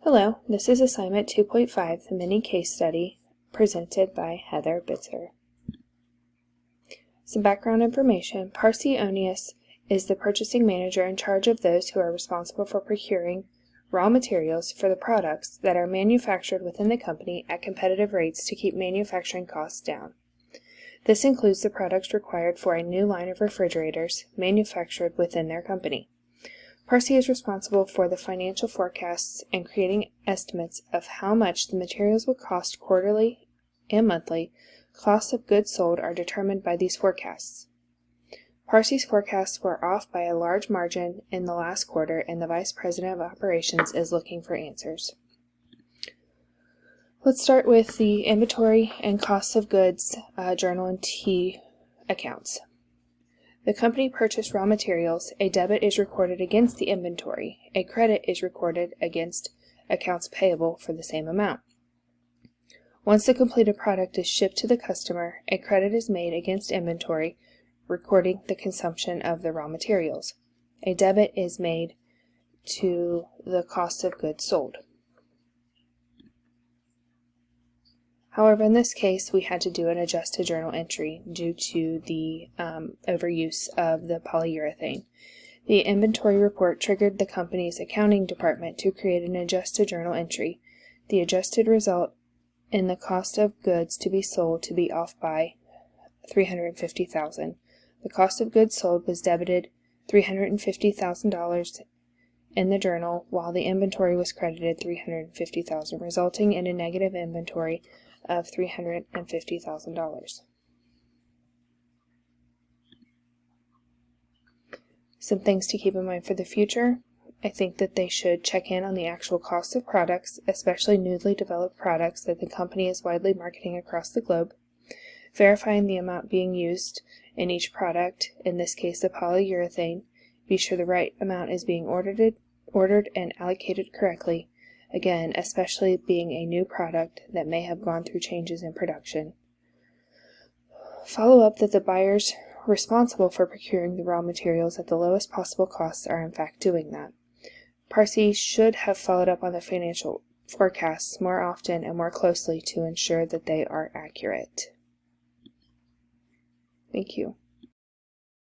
Hello, this is assignment 2.5, the mini case study presented by Heather Bitzer. Some background information. Parsi Onius is the purchasing manager in charge of those who are responsible for procuring raw materials for the products that are manufactured within the company at competitive rates to keep manufacturing costs down. This includes the products required for a new line of refrigerators manufactured within their company. Parsi is responsible for the financial forecasts and creating estimates of how much the materials will cost quarterly and monthly. Costs of goods sold are determined by these forecasts. Parsi's forecasts were off by a large margin in the last quarter, and the Vice President of Operations is looking for answers. Let's start with the inventory and costs of goods journal and T accounts. The company purchased raw materials. A debit is recorded against the inventory. A credit is recorded against accounts payable for the same amount. Once the completed product is shipped to the customer, a credit is made against inventory, recording the consumption of the raw materials. A debit is made to the cost of goods sold. However, in this case, we had to do an adjusted journal entry due to the overuse of the polyurethane. The inventory report triggered the company's accounting department to create an adjusted journal entry. The adjusted result in the cost of goods to be sold to be off by $350,000. The cost of goods sold was debited $350,000 in the journal, while the inventory was credited $350,000, resulting in a negative inventory of $350,000. Some things to keep in mind for the future. I think that they should check in on the actual cost of products, especially newly developed products that the company is widely marketing across the globe. Verifying the amount being used in each product, in this case the polyurethane. Be sure the right amount is being ordered and allocated correctly. Again, especially being a new product that may have gone through changes in production. Follow up that the buyers responsible for procuring the raw materials at the lowest possible costs are in fact doing that. Parsi should have followed up on the financial forecasts more often and more closely to ensure that they are accurate. Thank you.